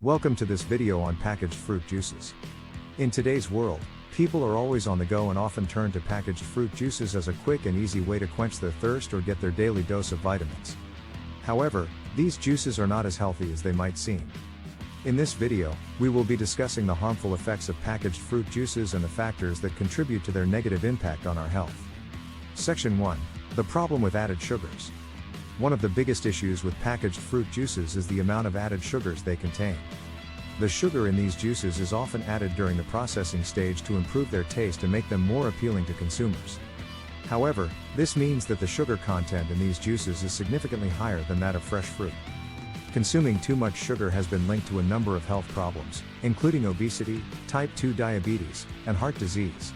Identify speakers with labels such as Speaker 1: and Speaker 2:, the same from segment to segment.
Speaker 1: Welcome to this video on packaged fruit juices. In today's world, people are always on the go and often turn to packaged fruit juices as a quick and easy way to quench their thirst or get their daily dose of vitamins. However, these juices are not as healthy as they might seem. In this video, we will be discussing the harmful effects of packaged fruit juices and the factors that contribute to their negative impact on our health. Section 1. The problem with added sugars. One of the biggest issues with packaged fruit juices is the amount of added sugars they contain. The sugar in these juices is often added during the processing stage to improve their taste and make them more appealing to consumers. However, this means that the sugar content in these juices is significantly higher than that of fresh fruit. Consuming too much sugar has been linked to a number of health problems, including obesity, type 2 diabetes, and heart disease.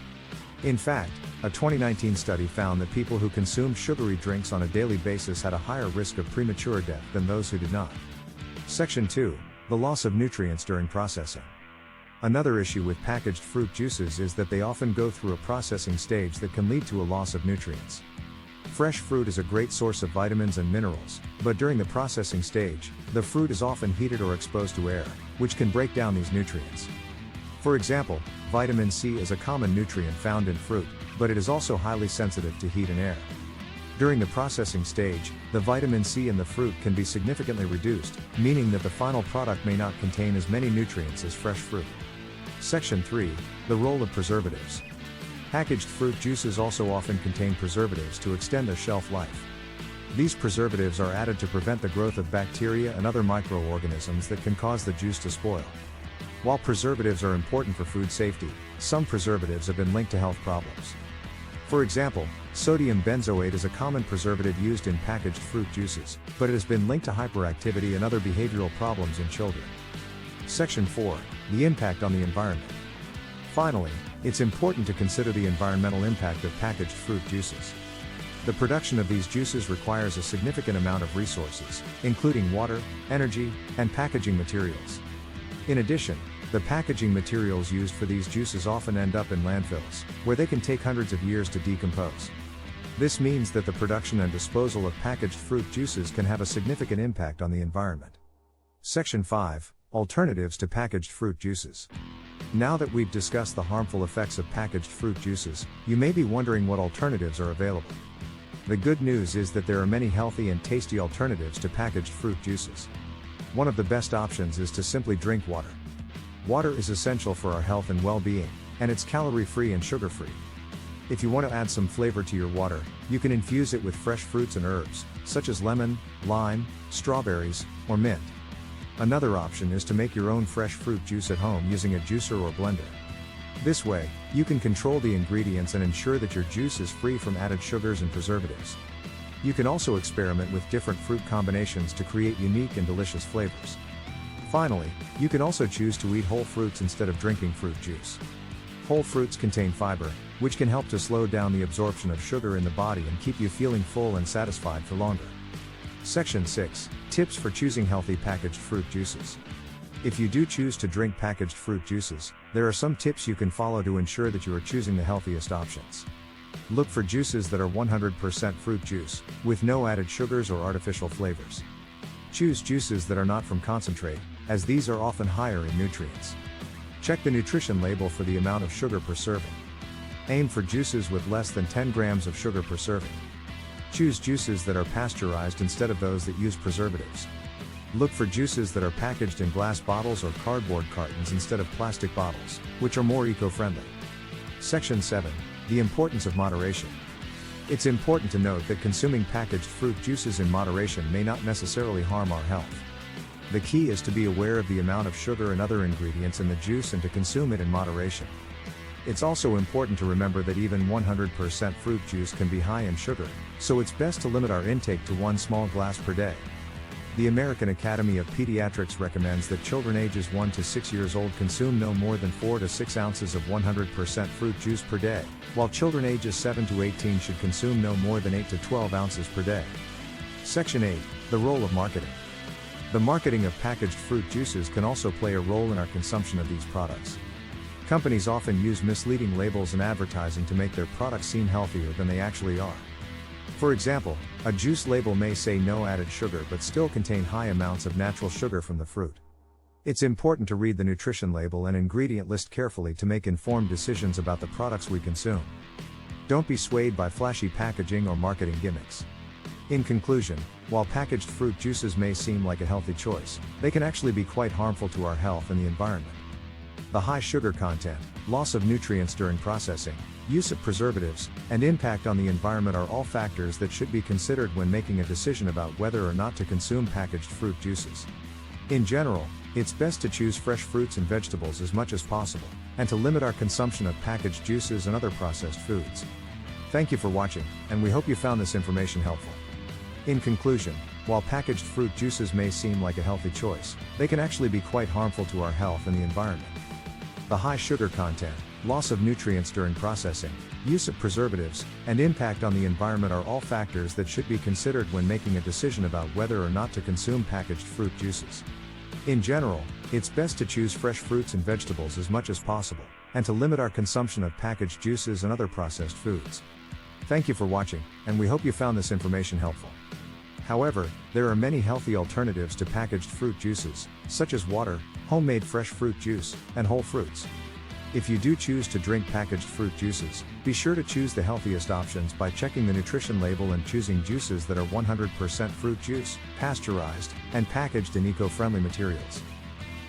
Speaker 1: In fact, a 2019 study found that people who consumed sugary drinks on a daily basis had a higher risk of premature death than those who did not. Section 2. The loss of nutrients during processing. Another issue with packaged fruit juices is that they often go through a processing stage that can lead to a loss of nutrients. Fresh fruit is a great source of vitamins and minerals, but during the processing stage, the fruit is often heated or exposed to air, which can break down these nutrients. For example, vitamin C is a common nutrient found in fruit, but it is also highly sensitive to heat and air. During the processing stage, the vitamin C in the fruit can be significantly reduced, meaning that the final product may not contain as many nutrients as fresh fruit. Section 3. The role of preservatives. Packaged fruit juices also often contain preservatives to extend their shelf life. These preservatives are added to prevent the growth of bacteria and other microorganisms that can cause the juice to spoil. While preservatives are important for food safety, some preservatives have been linked to health problems. For example, sodium benzoate is a common preservative used in packaged fruit juices, but it has been linked to hyperactivity and other behavioral problems in children. Section 4. The impact on the environment. Finally, it's important to consider the environmental impact of packaged fruit juices. The production of these juices requires a significant amount of resources, including water, energy, and packaging materials. In addition, the packaging materials used for these juices often end up in landfills, where they can take hundreds of years to decompose. This means that the production and disposal of packaged fruit juices can have a significant impact on the environment. Section 5. Alternatives to packaged fruit juices. Now that we've discussed the harmful effects of packaged fruit juices, you may be wondering what alternatives are available. The good news is that there are many healthy and tasty alternatives to packaged fruit juices. One of the best options is to simply drink water. Water is essential for our health and well-being, and it's calorie-free and sugar-free. If you want to add some flavor to your water, you can infuse it with fresh fruits and herbs, such as lemon, lime, strawberries, or mint. Another option is to make your own fresh fruit juice at home using a juicer or blender. This way, you can control the ingredients and ensure that your juice is free from added sugars and preservatives. You can also experiment with different fruit combinations to create unique and delicious flavors. Finally, you can also choose to eat whole fruits instead of drinking fruit juice. Whole fruits contain fiber, which can help to slow down the absorption of sugar in the body and keep you feeling full and satisfied for longer. Section 6. Tips for choosing healthy packaged fruit juices. If you do choose to drink packaged fruit juices, there are some tips you can follow to ensure that you are choosing the healthiest options. Look for juices that are 100% fruit juice, with no added sugars or artificial flavors. Choose juices that are not from concentrate, as these are often higher in nutrients. Check the nutrition label for the amount of sugar per serving. Aim for juices with less than 10 grams of sugar per serving. Choose juices that are pasteurized instead of those that use preservatives. Look for juices that are packaged in glass bottles or cardboard cartons instead of plastic bottles, which are more eco-friendly. Section 7. The importance of moderation. It's important to note that consuming packaged fruit juices in moderation may not necessarily harm our health. The key is to be aware of the amount of sugar and other ingredients in the juice and to consume it in moderation. It's also important to remember that even 100% fruit juice can be high in sugar, so it's best to limit our intake to one small glass per day. The American Academy of Pediatrics recommends that children ages 1 to 6 years old consume no more than 4 to 6 ounces of 100% fruit juice per day, while children ages 7 to 18 should consume no more than 8 to 12 ounces per day. Section 8. The role of marketing. The marketing of packaged fruit juices can also play a role in our consumption of these products. Companies often use misleading labels and advertising to make their products seem healthier than they actually are. For example, a juice label may say no added sugar but still contain high amounts of natural sugar from the fruit. It's important to read the nutrition label and ingredient list carefully to make informed decisions about the products we consume. Don't be swayed by flashy packaging or marketing gimmicks. In conclusion, while packaged fruit juices may seem like a healthy choice, they can actually be quite harmful to our health and the environment. The high sugar content, loss of nutrients during processing, use of preservatives, and impact on the environment are all factors that should be considered when making a decision about whether or not to consume packaged fruit juices. In general, it's best to choose fresh fruits and vegetables as much as possible, and to limit our consumption of packaged juices and other processed foods. Thank you for watching, and we hope you found this information helpful. In conclusion, while packaged fruit juices may seem like a healthy choice, they can actually be quite harmful to our health and the environment. The high sugar content, loss of nutrients during processing, use of preservatives, and impact on the environment are all factors that should be considered when making a decision about whether or not to consume packaged fruit juices. In general, it's best to choose fresh fruits and vegetables as much as possible, and to limit our consumption of packaged juices and other processed foods. Thank you for watching, and we hope you found this information helpful. However, there are many healthy alternatives to packaged fruit juices, such as water, homemade fresh fruit juice, and whole fruits. If you do choose to drink packaged fruit juices, be sure to choose the healthiest options by checking the nutrition label and choosing juices that are 100% fruit juice, pasteurized, and packaged in eco-friendly materials.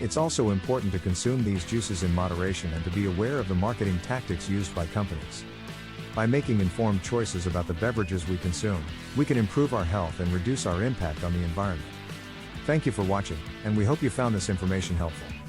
Speaker 1: It's also important to consume these juices in moderation and to be aware of the marketing tactics used by companies. By making informed choices about the beverages we consume, we can improve our health and reduce our impact on the environment. Thank you for watching, and we hope you found this information helpful.